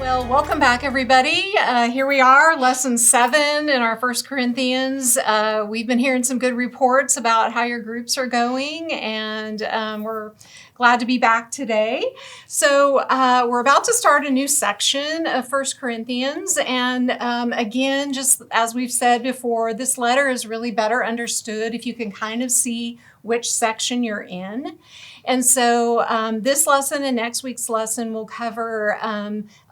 Well, welcome back, everybody. Here we are, lesson 7 in our 1 Corinthians. We've been hearing some good reports about how your groups are going, and we're glad to be back today. So we're about to start a new section of 1 Corinthians, and again, just as we've said before, this letter is really better understood if you can kind of see which section you're in. And so this lesson and next week's lesson will cover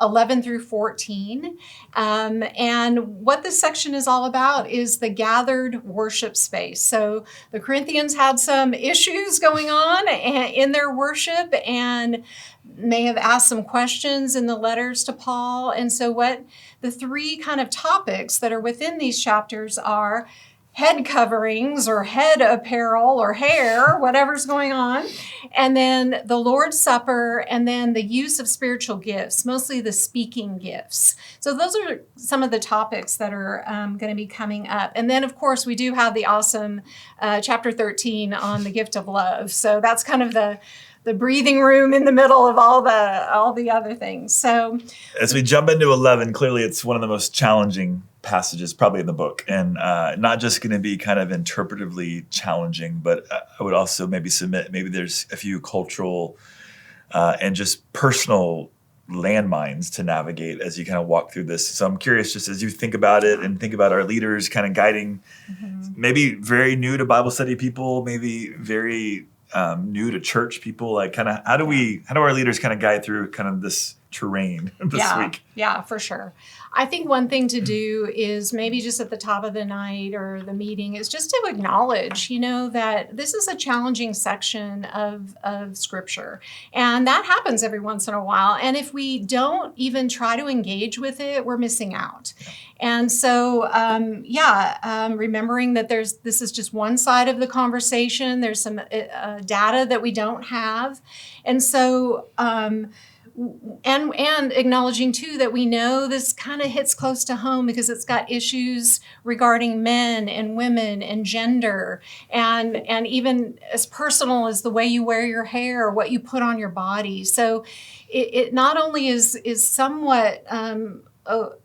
11 through 14. And what this section is all about is the gathered worship space. So the Corinthians had some issues going on in their worship and may have asked some questions in the letters to Paul. And so what the three kind of topics that are within these chapters are head coverings or head apparel or hair, whatever's going on, and then the Lord's Supper, and then the use of spiritual gifts, mostly the speaking gifts. So those are some of the topics that are going to be coming up. And then, of course, we do have the awesome chapter 13 on the gift of love. So that's kind of the breathing room in the middle of all the other things. So as we jump into 11, clearly it's one of the most challenging passages probably in the book, and not just going to be kind of interpretively challenging, but I would also maybe submit maybe there's a few cultural and just personal landmines to navigate as you kind of walk through this. So I'm curious, just as you think about it and think about our leaders kind of guiding maybe very new to Bible study people, maybe very new to church people, like kind of how do our leaders kind of guide through kind of this terrain this week? Yeah, for sure. I think one thing to do is maybe just at the top of the night or the meeting is just to acknowledge, that this is a challenging section of Scripture. And that happens every once in a while. And if we don't even try to engage with it, we're missing out. And so, remembering that this is just one side of the conversation. There's some data that we don't have. And so, and acknowledging too that we know this kind of hits close to home because it's got issues regarding men and women and gender and even as personal as the way you wear your hair or what you put on your body. So it not only is somewhat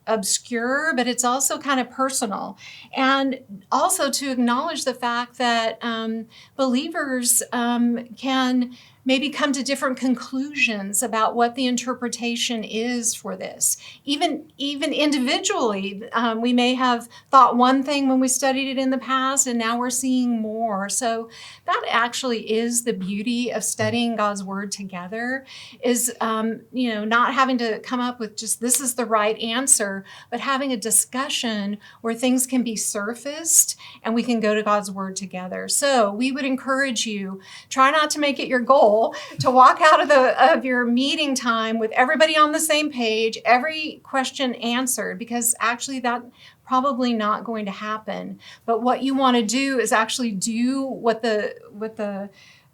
obscure, but it's also kind of personal. And also to acknowledge the fact that believers can maybe come to different conclusions about what the interpretation is for this. Even individually, we may have thought one thing when we studied it in the past, and now we're seeing more. So that actually is the beauty of studying God's Word together, is not having to come up with just this is the right answer, but having a discussion where things can be surfaced and we can go to God's Word together. So we would encourage you, try not to make it your goal to walk out of your meeting time with everybody on the same page, every question answered, because actually that's probably not going to happen. But what you want to do is actually do what the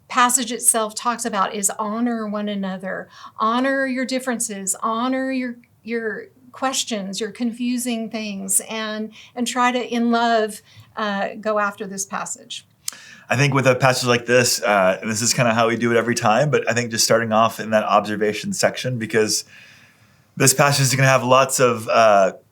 passage itself talks about, is honor one another, honor your differences, honor your questions, your confusing things, and try to, in love, go after this passage. I think with a passage like this, and this is kind of how we do it every time, but I think just starting off in that observation section, because this passage is going to have lots of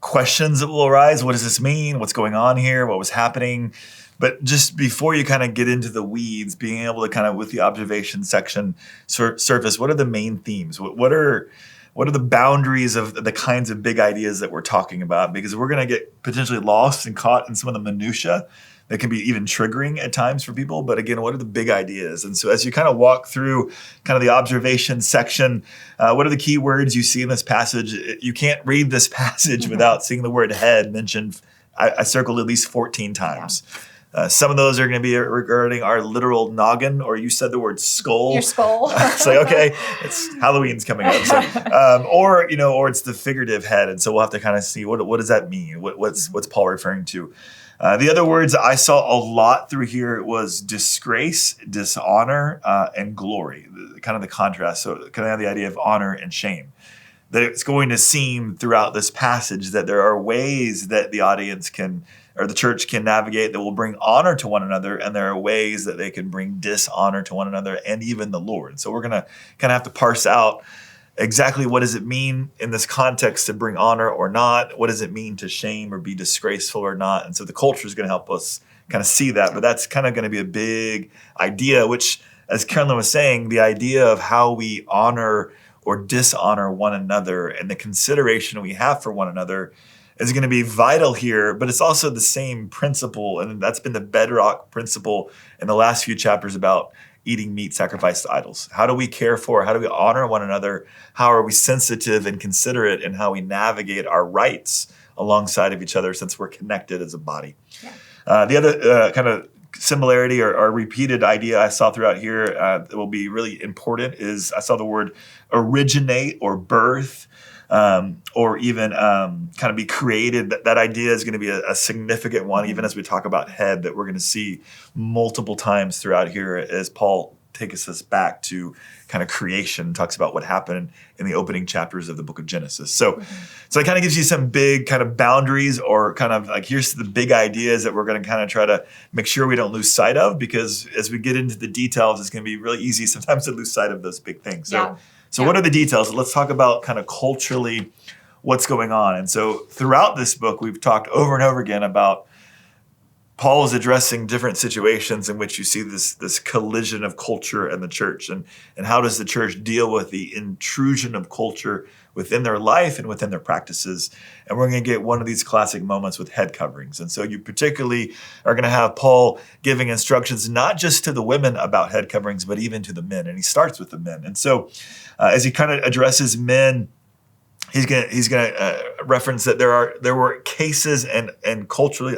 questions that will arise. What does this mean? What's going on here? What was happening? But just before you kind of get into the weeds, being able to kind of, with the observation section surface, what are the main themes? What are the boundaries of the kinds of big ideas that we're talking about? Because we're going to get potentially lost and caught in some of the minutia that can be even triggering at times for people. But again, what are the big ideas? And so as you kind of walk through kind of the observation section, what are the key words you see in this passage? You can't read this passage without seeing the word head mentioned. I circled at least 14 times. Yeah. Some of those are going to be regarding our literal noggin, or you said the word skull. Your skull. It's like, okay, it's Halloween's coming up. So, or it's the figurative head. And so we'll have to kind of see what does that mean? What's Paul referring to? The other words I saw a lot through here was disgrace, dishonor, and glory, kind of the contrast. So kind of have the idea of honor and shame. That it's going to seem throughout this passage that there are ways that the audience can, or the church can navigate that will bring honor to one another, and there are ways that they can bring dishonor to one another and even the Lord. So we're going to kind of have to parse out exactly what does it mean in this context to bring honor or not? What does it mean to shame or be disgraceful or not? And so the culture is going to help us kind of see that. But that's kind of going to be a big idea, which, as Carolyn was saying, the idea of how we honor or dishonor one another and the consideration we have for one another is going to be vital here, but it's also the same principle, and that's been the bedrock principle in the last few chapters about eating meat sacrificed to idols. How do we care for, how do we honor one another? How are we sensitive and considerate in how we navigate our rights alongside of each other since we're connected as a body? Yeah. The other kind of similarity or repeated idea I saw throughout here that will be really important is I saw the word originate or birth. Or even kind of be created. That idea is going to be a significant one, even as we talk about head, that we're going to see multiple times throughout here as Paul takes us back to kind of creation, talks about what happened in the opening chapters of the book of Genesis. So it kind of gives you some big kind of boundaries, or kind of like, here's the big ideas that we're going to kind of try to make sure we don't lose sight of, because as we get into the details, it's going to be really easy sometimes to lose sight of those big things. So what are the details? Let's talk about kind of culturally what's going on. And so throughout this book, we've talked over and over again about Paul is addressing different situations in which you see this collision of culture and the church, and how does the church deal with the intrusion of culture within their life and within their practices. And we're going to get one of these classic moments with head coverings. And so you particularly are going to have Paul giving instructions not just to the women about head coverings, but even to the men. And he starts with the men. And so as he kind of addresses men, he's going to reference that there were cases and culturally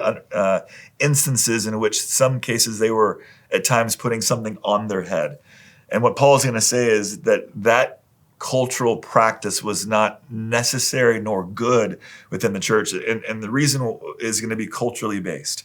instances in which some cases they were at times putting something on their head. And what Paul is going to say is that cultural practice was not necessary nor good within the church. And the reason is going to be culturally based.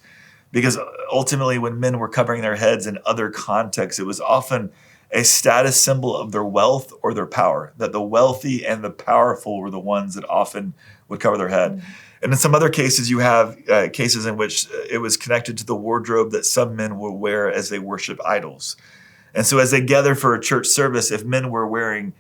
Because ultimately when men were covering their heads in other contexts, it was often a status symbol of their wealth or their power, that the wealthy and the powerful were the ones that often would cover their head. And in some other cases, you have cases in which it was connected to the wardrobe that some men would wear as they worship idols. And so as they gather for a church service, if men were wearing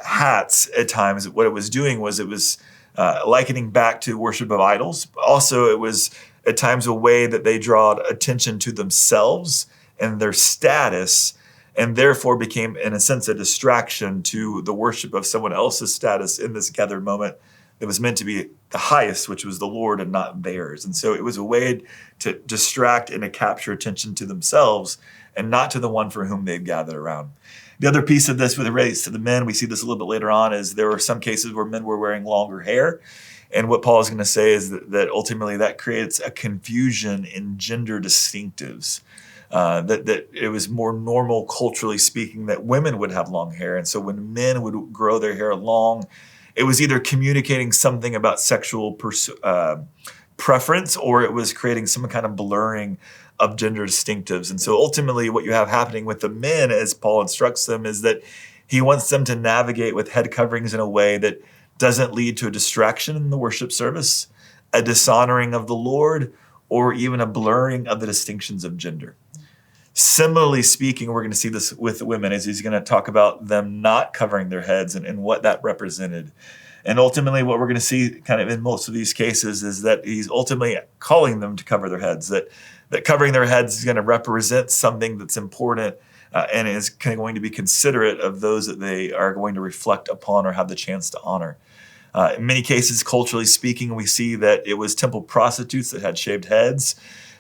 hats at times, what it was doing was it was likening back to worship of idols. Also, it was at times a way that they draw attention to themselves and their status, and therefore became, in a sense, a distraction to the worship of someone else's status in this gathered moment that was meant to be the highest, which was the Lord and not theirs. And so it was a way to distract and to capture attention to themselves and not to the one for whom they've gathered around. The other piece of this with relates to the men, we see this a little bit later on, is there were some cases where men were wearing longer hair. And what Paul is going to say is that ultimately that creates a confusion in gender distinctives. That it was more normal, culturally speaking, that women would have long hair. And so when men would grow their hair long, it was either communicating something about sexual preference, or it was creating some kind of blurring of gender distinctives. And so ultimately what you have happening with the men, as Paul instructs them, is that he wants them to navigate with head coverings in a way that doesn't lead to a distraction in the worship service, a dishonoring of the Lord, or even a blurring of the distinctions of gender. Similarly speaking, we're going to see this with the women, as he's going to talk about them not covering their heads and what that represented. And ultimately what we're going to see kind of in most of these cases is that he's ultimately calling them to cover their heads, that covering their heads is going to represent something that's important and is kind of going to be considerate of those that they are going to reflect upon or have the chance to honor. In many cases, culturally speaking, we see that it was temple prostitutes that had shaved heads.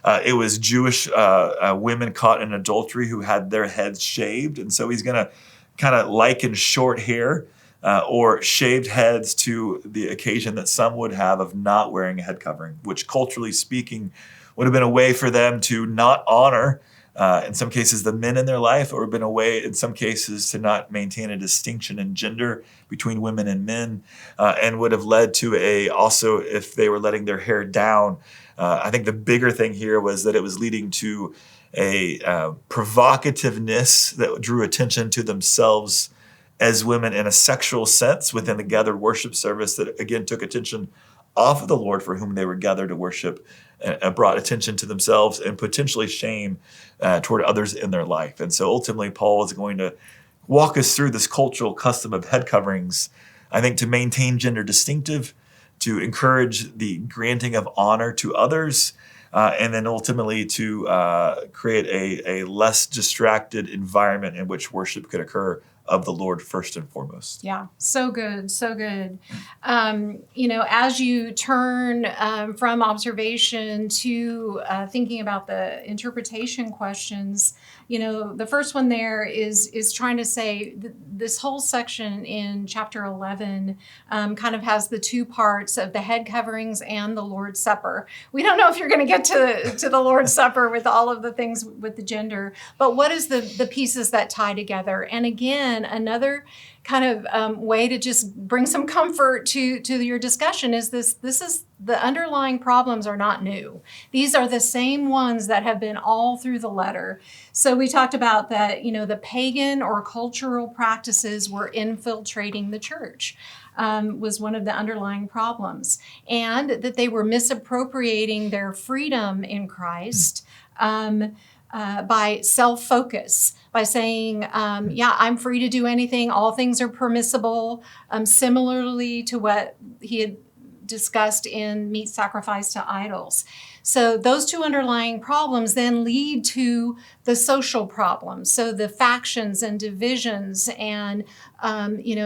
It was Jewish women caught in adultery who had their heads shaved. And so he's going to kind of liken short hair or shaved heads to the occasion that some would have of not wearing a head covering, which culturally speaking would have been a way for them to not honor, in some cases, the men in their life, or have been a way, in some cases, to not maintain a distinction in gender between women and men, and would have led to also, if they were letting their hair down, I think the bigger thing here was that it was leading to a provocativeness that drew attention to themselves as women in a sexual sense within the gathered worship service that, again, took attention off of the Lord for whom they were gathered to worship, and brought attention to themselves and potentially shame toward others in their life. And so ultimately, Paul is going to walk us through this cultural custom of head coverings, I think to maintain gender distinctive, to encourage the granting of honor to others, and then ultimately to create a less distracted environment in which worship could occur of the Lord first and foremost. Yeah, so good, so good. As you turn from observation to thinking about the interpretation questions, the first one there is trying to say this whole section in chapter 11 kind of has the two parts of the head coverings and the Lord's Supper. We don't know if you're going to get to the Lord's Supper with all of the things with the gender, but what is the pieces that tie together? And again, another kind of way to just bring some comfort to your discussion is this is the underlying problems are not new. These are the same ones that have been all through the letter. So we talked about that, the pagan or cultural practices were infiltrating the church. Was one of the underlying problems, and that they were misappropriating their freedom in Christ by self-focus, by saying, I'm free to do anything, all things are permissible, similarly to what he had discussed in meat sacrifice to idols. So those two underlying problems then lead to the social problems. So the factions and divisions and,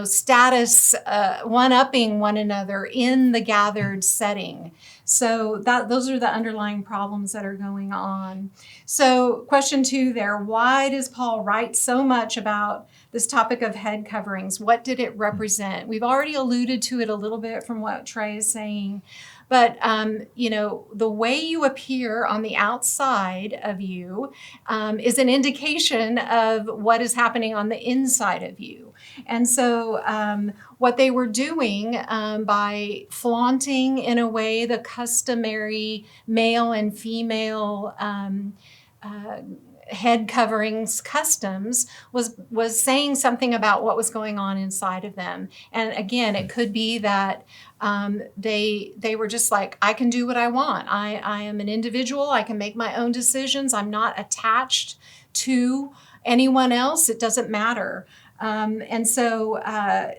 status one-upping one another in the gathered setting. So those are the underlying problems that are going on. So question 2 there, why does Paul write so much about this topic of head coverings? What did it represent? We've already alluded to it a little bit from what Trey is saying. But, the way you appear on the outside of you is an indication of what is happening on the inside of you. And so what they were doing by flaunting in a way the customary male and female head coverings customs was saying something about what was going on inside of them. And again, it could be that they were just like, I can do what I want. I am an individual. I can make my own decisions. I'm not attached to anyone else. It doesn't matter. And so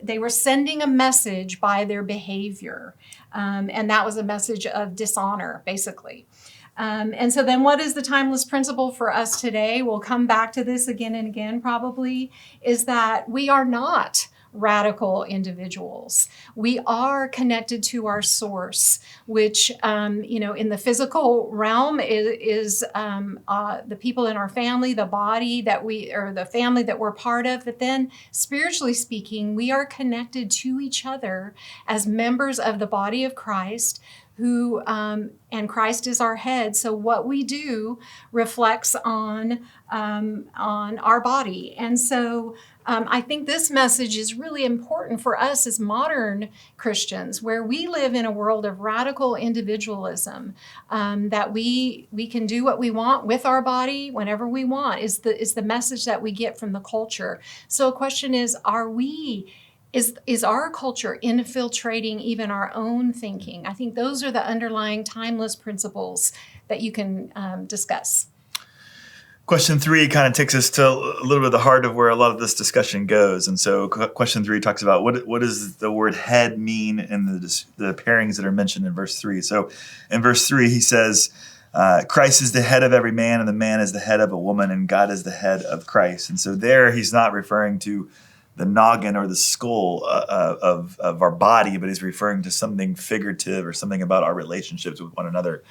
they were sending a message by their behavior. And that was a message of dishonor, basically. And so then what is the timeless principle for us today? We'll come back to this again and again probably, is that we are not radical individuals. We are connected to our source, which, in the physical realm is the people in our family, the body or the family that we're part of. But then spiritually speaking, we are connected to each other as members of the body of Christ, who and Christ is our head. So what we do reflects on our body. And so I think this message is really important for us as modern Christians, where we live in a world of radical individualism, that we can do what we want with our body whenever we want, is the message that we get from the culture. So the question is, is our culture infiltrating even our own thinking? I think those are the underlying timeless principles that you can discuss. Question 3 kind of takes us to a little bit of the heart of where a lot of this discussion goes. And so question 3 talks about what does the word head mean in the pairings that are mentioned in verse 3. So in verse 3, he says, Christ is the head of every man, and the man is the head of a woman, and God is the head of Christ. And so there he's not referring to the noggin or the skull of our body, but he's referring to something figurative or something about our relationships with one another.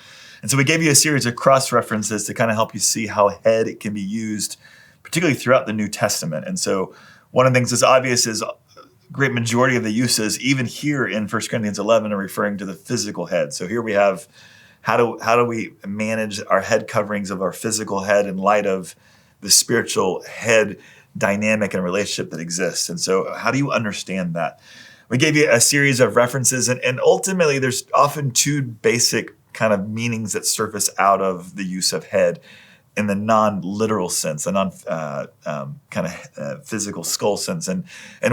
And so we gave you a series of cross-references to kind of help you see how head it can be used, particularly throughout the New Testament. And so one of the things that's obvious is a great majority of the uses, even here in 1 Corinthians 11, are referring to the physical head. So here we have how do we manage our head coverings of our physical head in light of the spiritual head dynamic and relationship that exists. And so how do you understand that? We gave you a series of references, and ultimately there's often two basic kind of meanings that surface out of the use of head. in the non-literal sense, the physical skull sense, and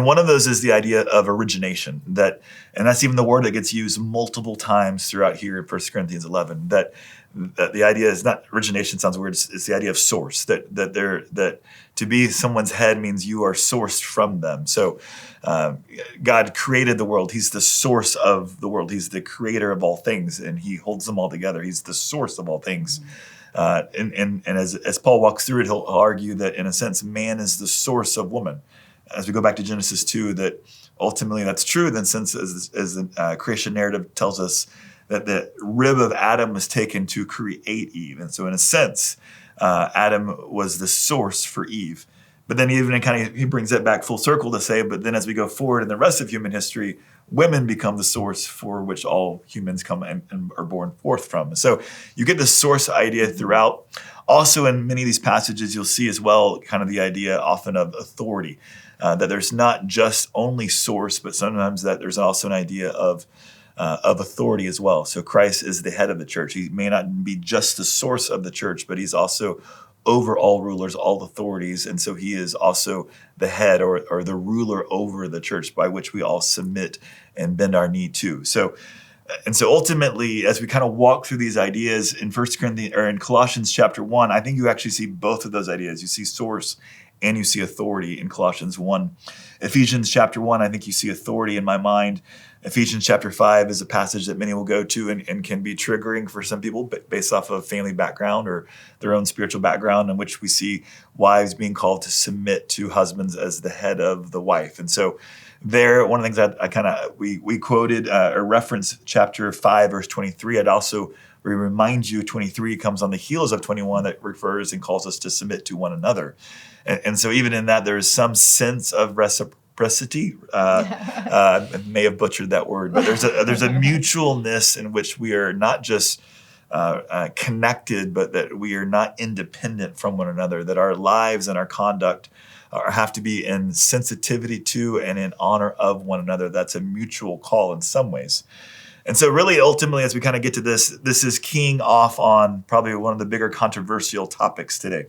one of those is the idea of origination. And that's even the word that gets used multiple times throughout here in 1 Corinthians 11. That the idea is not origination sounds weird. It's the idea of source. That to be someone's head means you are sourced from them. So God created the world. He's the source of the world. He's the creator of all things, and He holds them all together. He's the source of all things. And as Paul walks through it, he'll argue that in a sense, man is the source of woman. As we go back to Genesis 2, that ultimately that's true. Then, since as the creation narrative tells us that the rib of Adam was taken to create Eve, and so in a sense, Adam was the source for Eve. But then even he brings it back full circle to say, but then as we go forward in the rest of human history, women become the source for which all humans come and are born forth from. So you get the source idea throughout. Also, in many of these passages, you'll see as well kind of the idea often of authority, that there's not just only source, but sometimes that there's also an idea of authority as well. So Christ is the head of the church. He may not be just the source of the church, but He's also over all rulers, all authorities. And so He is also the head or the ruler over the church by which we all submit and bend our knee to. So ultimately, as we kind of walk through these ideas in 1 Corinthians or in Colossians chapter 1, I think you actually see both of those ideas. You see source and you see authority in Colossians 1. Ephesians chapter 1, I think you see authority in my mind. Ephesians chapter 5 is a passage that many will go to and can be triggering for some people based off of family background or their own spiritual background, in which we see wives being called to submit to husbands as the head of the wife. And so there, one of the things that we quoted or referenced chapter 5, verse 23. I'd also remind you 23 comes on the heels of 21 that refers and calls us to submit to one another. And so even in that, there is some sense of reciprocity. I may have butchered that word, but there's a mutualness in which we are not just connected, but that we are not independent from one another, that our lives and our conduct have to be in sensitivity to and in honor of one another. That's a mutual call in some ways. And so really, ultimately, as we kind of get to this is keying off on probably one of the bigger controversial topics today.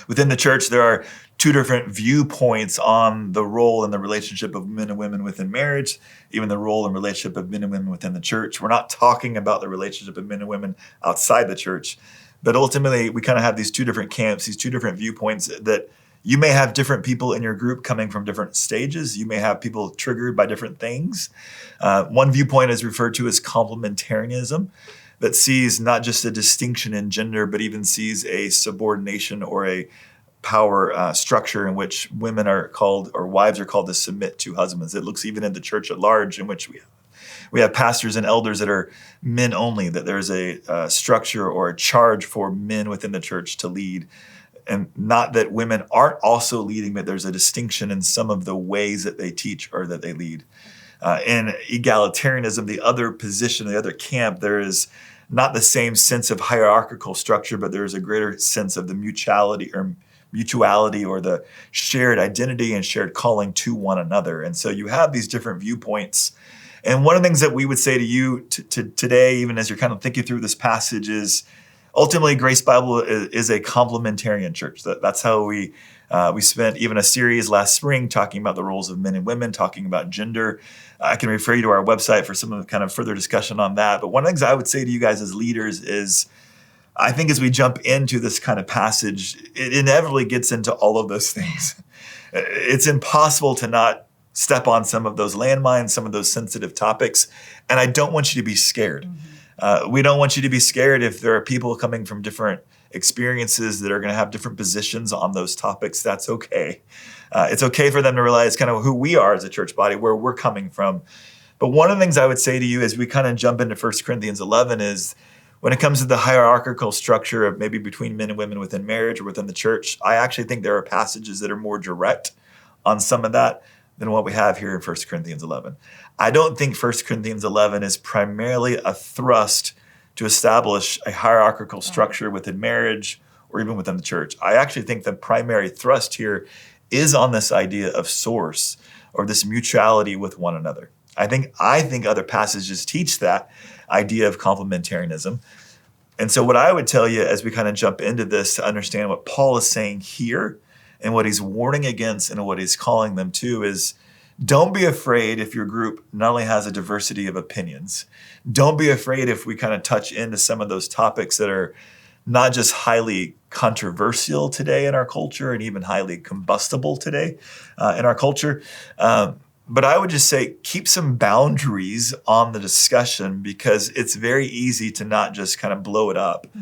Within the church, there are two different viewpoints on the role and the relationship of men and women within marriage, even the role and relationship of men and women within the church. We're not talking about the relationship of men and women outside the church, but ultimately, we kind of have these two different camps, these two different viewpoints that you may have different people in your group coming from different stages. You may have people triggered by different things. One viewpoint is referred to as complementarianism, that sees not just a distinction in gender, but even sees a subordination or a power structure in which women are called, or wives are called, to submit to husbands. It looks even in the church at large, in which we have pastors and elders that are men only, that there's a structure or a charge for men within the church to lead. And not that women aren't also leading, but there's a distinction in some of the ways that they teach or that they lead. In egalitarianism, the other position, the other camp, there is not the same sense of hierarchical structure, but there is a greater sense of the mutuality or the shared identity and shared calling to one another. And so you have these different viewpoints. And one of the things that we would say to you today, even as you're kind of thinking through this passage, is ultimately Grace Bible is a complementarian church. That's how we spent even a series last spring talking about the roles of men and women, talking about gender. I can refer you to our website for some of the kind of further discussion on that. But one of the things I would say to you guys as leaders is, I think as we jump into this kind of passage, it inevitably gets into all of those things. It's impossible to not step on some of those landmines, some of those sensitive topics. And I don't want you to be scared. We don't want you to be scared if there are people coming from different experiences that are going to have different positions on those topics. That's okay. It's okay for them to realize kind of who we are as a church body, where we're coming from. But one of the things I would say to you as we kind of jump into 1 Corinthians 11 is, when it comes to the hierarchical structure of maybe between men and women within marriage or within the church, I actually think there are passages that are more direct on some of that than what we have here in 1 Corinthians 11. I don't think 1 Corinthians 11 is primarily a thrust to establish a hierarchical structure within marriage or even within the church. I actually think the primary thrust here is on this idea of source, or this mutuality with one another. I think other passages teach that idea of complementarianism. And so what I would tell you as we kind of jump into this to understand what Paul is saying here and what he's warning against and what he's calling them to is, don't be afraid if your group not only has a diversity of opinions. Don't be afraid if we kind of touch into some of those topics that are not just highly controversial today in our culture and even highly combustible today in our culture. But I would just say keep some boundaries on the discussion, because it's very easy to not just kind of blow it up. Mm-hmm.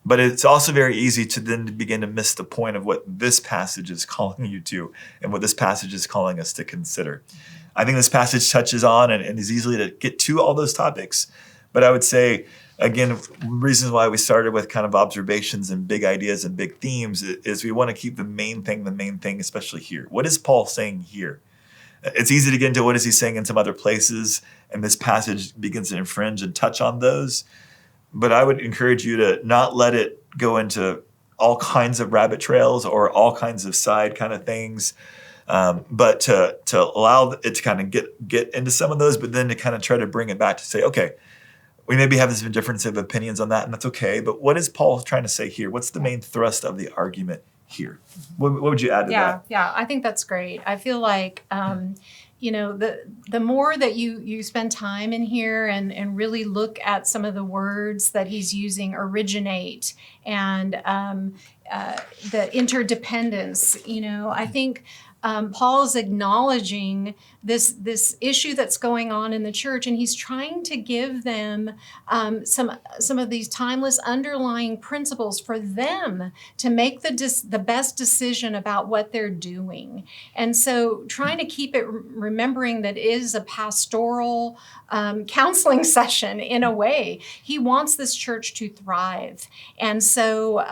But it's also very easy to then begin to miss the point of what this passage is calling you to and what this passage is calling us to consider. Mm-hmm. I think this passage touches on and is easily to get to all those topics. But I would say, again, reasons why we started with kind of observations and big ideas and big themes is we want to keep the main thing, especially here. What is Paul saying here? It's easy to get into what is he saying in some other places, and this passage begins to infringe and touch on those. But I would encourage you to not let it go into all kinds of rabbit trails or all kinds of side kind of things, but to allow it to kind of get into some of those, but then to kind of try to bring it back to say, okay, we maybe have some difference of opinions on that, and that's okay. But what is Paul trying to say here? What's the main thrust of the argument here? What would you add to that? Yeah, I think that's great. I feel like, the more that you spend time in here and really look at some of the words that he's using, originate and the interdependence, I think Paul's acknowledging this issue that's going on in the church, and he's trying to give them some of these timeless underlying principles for them to make the best decision about what they're doing. And so trying to keep it, remembering that it is a pastoral counseling session in a way. He wants this church to thrive. And so,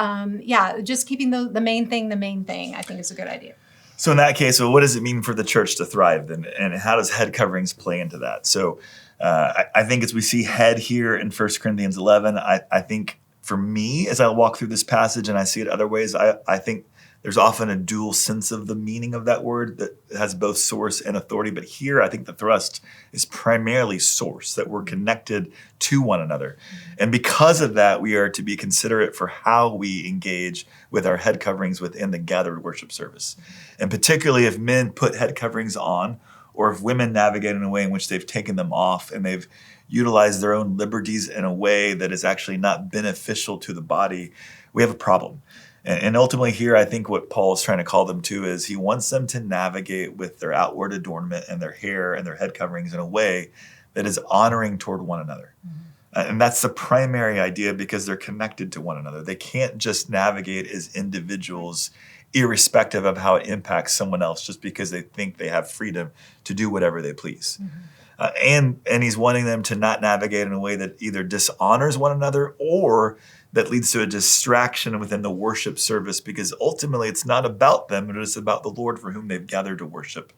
just keeping the main thing, I think is a good idea. So in that case, what does it mean for the church to thrive then? And how does head coverings play into that? So I think as we see head here in 1 Corinthians 11, I think for me, as I walk through this passage and I see it other ways, I think there's often a dual sense of the meaning of that word that has both source and authority. But here, I think the thrust is primarily source, that we're connected to one another. And because of that, we are to be considerate for how we engage with our head coverings within the gathered worship service. And particularly if men put head coverings on, or if women navigate in a way in which they've taken them off and they've utilized their own liberties in a way that is actually not beneficial to the body, we have a problem. And ultimately here, I think what Paul is trying to call them to is he wants them to navigate with their outward adornment and their hair and their head coverings in a way that is honoring toward one another. Mm-hmm. And that's the primary idea, because they're connected to one another. They can't just navigate as individuals, irrespective of how it impacts someone else, just because they think they have freedom to do whatever they please. Mm-hmm. And he's wanting them to not navigate in a way that either dishonors one another or that leads to a distraction within the worship service, because ultimately it's not about them, but it's about the Lord for whom they've gathered to worship.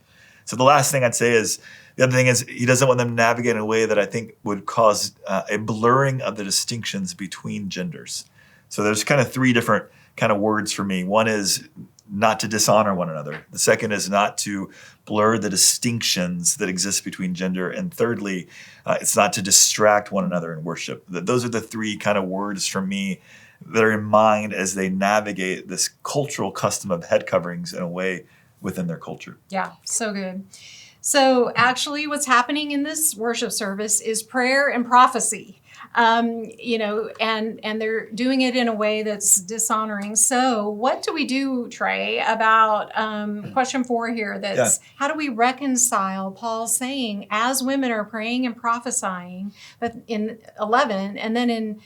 So the last thing I'd say is, the other thing is, he doesn't want them to navigate in a way that I think would cause a blurring of the distinctions between genders. So there's kind of three different kind of words for me. One is not to dishonor one another. The second is not to blur the distinctions that exist between gender. And thirdly, it's not to distract one another in worship. Those are the three kind of words from me that are in mind as they navigate this cultural custom of head coverings in a way within their culture. Yeah, so good. So actually what's happening in this worship service is prayer and prophecy. And they're doing it in a way that's dishonoring. So what do we do, Trey, about question 4 here? How do we reconcile Paul saying, as women are praying and prophesying, but in 11, and then in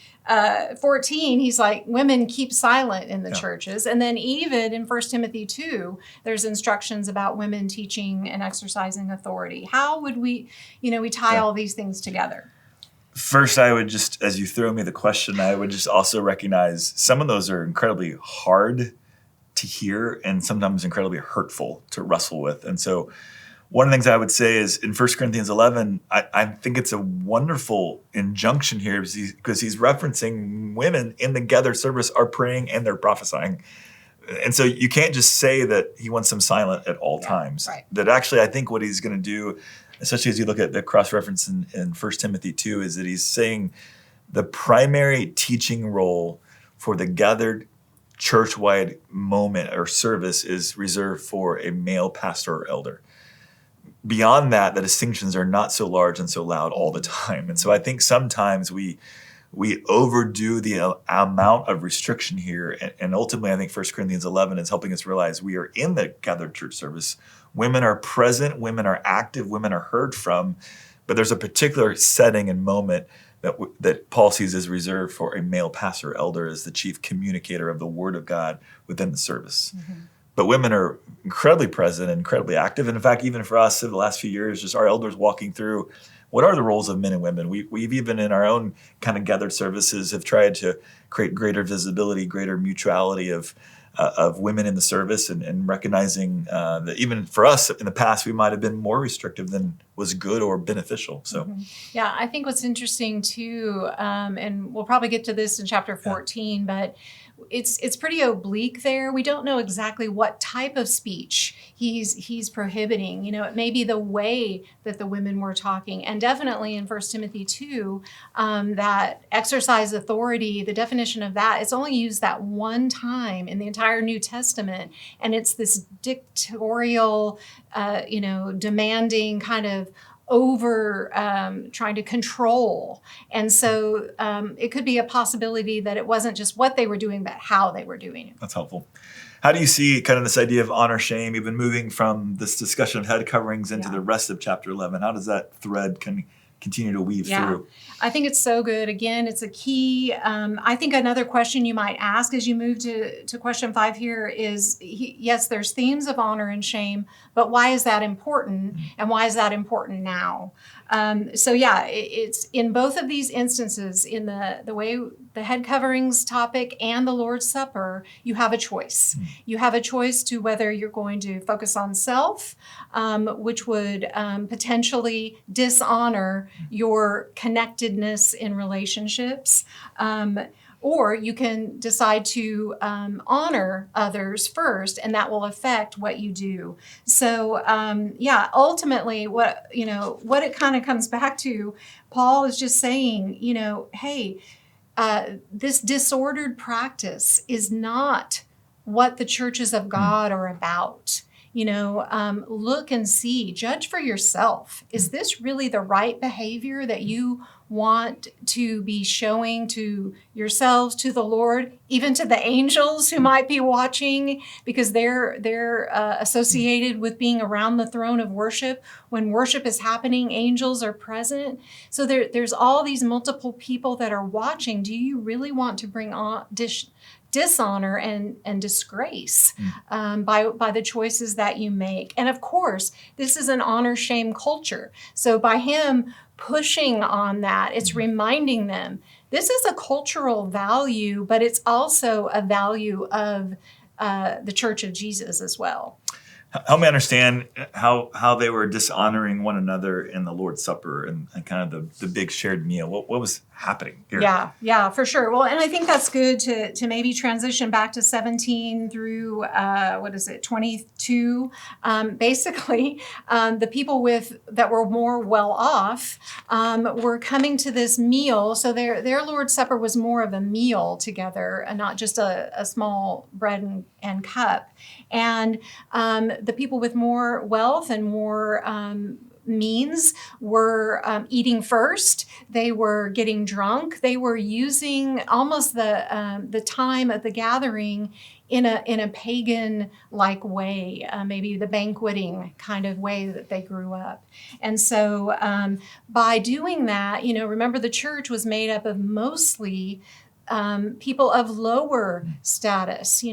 14, he's like, women keep silent in the churches. And then even in 1 Timothy 2, there's instructions about women teaching and exercising authority. How would we tie all these things together? First, I would just, as you throw me the question, I would just also recognize some of those are incredibly hard to hear and sometimes incredibly hurtful to wrestle with. And so one of the things I would say is in 1 Corinthians 11, I think it's a wonderful injunction here because he's referencing women in the gathered service are praying and they're prophesying. And so you can't just say that he wants them silent at all times. Right. That actually, I think what he's going to do, especially as you look at the cross-reference in 1 Timothy 2, is that he's saying the primary teaching role for the gathered church-wide moment or service is reserved for a male pastor or elder. Beyond that, the distinctions are not so large and so loud all the time. And so I think sometimes we overdo the amount of restriction here. And ultimately, I think 1 Corinthians 11 is helping us realize we are in the gathered church service. Women are present, women are active, women are heard from, but there's a particular setting and moment that Paul sees as reserved for a male pastor or elder as the chief communicator of the word of God within the service. Mm-hmm. But women are incredibly present and incredibly active. And in fact, even for us in the last few years, just our elders walking through what are the roles of men and women. We've even in our own kind of gathered services have tried to create greater visibility, greater mutuality of women in the service and recognizing that even for us in the past, we might have been more restrictive than was good or beneficial. So, yeah, I think what's interesting too, and we'll probably get to this in chapter 14, but it's pretty oblique there. We don't know exactly what type of speech he's prohibiting. It may be the way that the women were talking, and definitely in 1 Timothy 2, that exercise authority, the definition of that, it's only used that one time in the entire New Testament, and it's this dictatorial, demanding kind of over trying to control. And so it could be a possibility that it wasn't just what they were doing, but how they were doing it. That's helpful. How do you see kind of this idea of honor, shame, even moving from this discussion of head coverings into the rest of chapter 11? How does that thread continue to weave through? I think it's so good. Again, it's a key. I think another question you might ask as you move to question 5 here is, yes, there's themes of honor and shame, but why is that important? And why is that important now? It's in both of these instances, in the way the head coverings topic and the Lord's Supper, you have a choice. You have a choice to whether you're going to focus on self, which would potentially dishonor your connectedness in relationships, or you can decide to honor others first, and that will affect what you do. So, ultimately, what it kind of comes back to, Paul is just saying, hey, this disordered practice is not what the churches of God are about. Look and see, judge for yourself. Is this really the right behavior that you want to be showing to yourselves, to the Lord, even to the angels who might be watching, because they're associated with being around the throne of worship. When worship is happening, angels are present. So there's all these multiple people that are watching. Do you really want to bring on dishonor and disgrace by the choices that you make? And of course, this is an honor-shame culture. So by him pushing on that, it's reminding them this is a cultural value, but it's also a value of the Church of Jesus as well. Help me understand how they were dishonoring one another in the Lord's Supper and kind of the big shared meal. What was happening here? Yeah, for sure. Well, and I think that's good to maybe transition back to 17 through 22. Basically, the people that were more well off were coming to this meal. So their Lord's Supper was more of a meal together, and not just a small bread and cup. And the people with more wealth and more means were eating first. They were getting drunk. They were using almost the time of the gathering in a pagan-like way, maybe the banqueting kind of way that they grew up. And so by doing that, remember the church was made up of mostly people of lower status.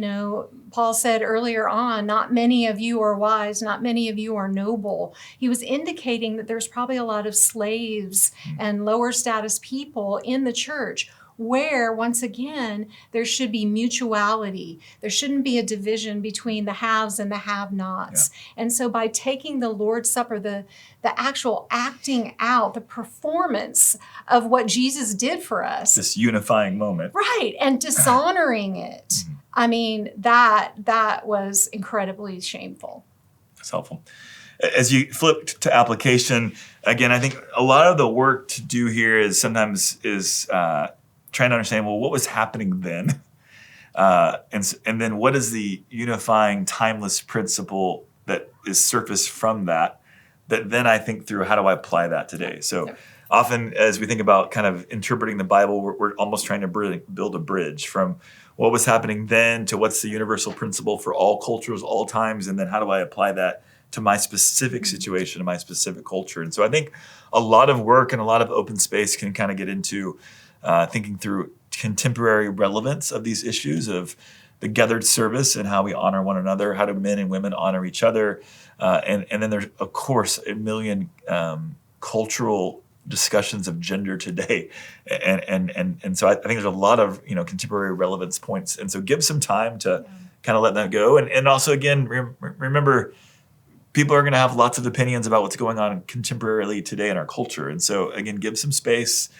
Paul said earlier on, not many of you are wise, not many of you are noble. He was indicating that there's probably a lot of slaves and lower status people in the church, where, once again, there should be mutuality. There shouldn't be a division between the haves and the have-nots. Yeah. And so by taking the Lord's Supper, the actual acting out, the performance of what Jesus did for us. This unifying moment. Right, and dishonoring it. I mean, that was incredibly shameful. That's helpful. as you flip to application, again, I think a lot of the work to do here is sometimes trying to understand, well, what was happening then? And then what is the unifying timeless principle that is surfaced from that then I think through how do I apply that today? So often as we think about kind of interpreting the Bible, we're almost trying to build a bridge from what was happening then to what's the universal principle for all cultures, all times, and then how do I apply that to my specific situation, to my specific culture. And so I think a lot of work and a lot of open space can kind of get into thinking through contemporary relevance of these issues of the gathered service and how we honor one another, how do men and women honor each other, and then there's, of course, a million cultural discussions of gender today, and so I think there's a lot of contemporary relevance points, and so give some time to kind of let that go, and also again remember people are going to have lots of opinions about what's going on contemporarily today in our culture, and so again give some space,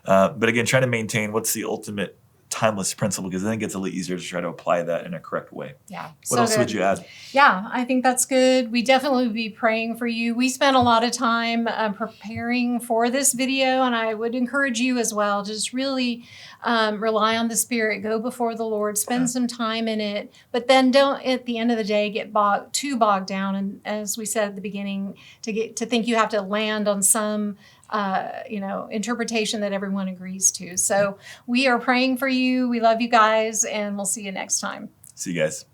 but again try to maintain what's the ultimate timeless principle, because then it gets a little easier to try to apply that in a correct way. Yeah. What else would you add? Yeah, I think that's good. We definitely would be praying for you. We spent a lot of time preparing for this video, and I would encourage you as well. Just really rely on the Spirit, go before the Lord, spend some time in it, but then don't at the end of the day get too bogged down. And as we said at the beginning, to think you have to land on some interpretation that everyone agrees to. So we are praying for you. We love you guys, and we'll see you next time. See you guys.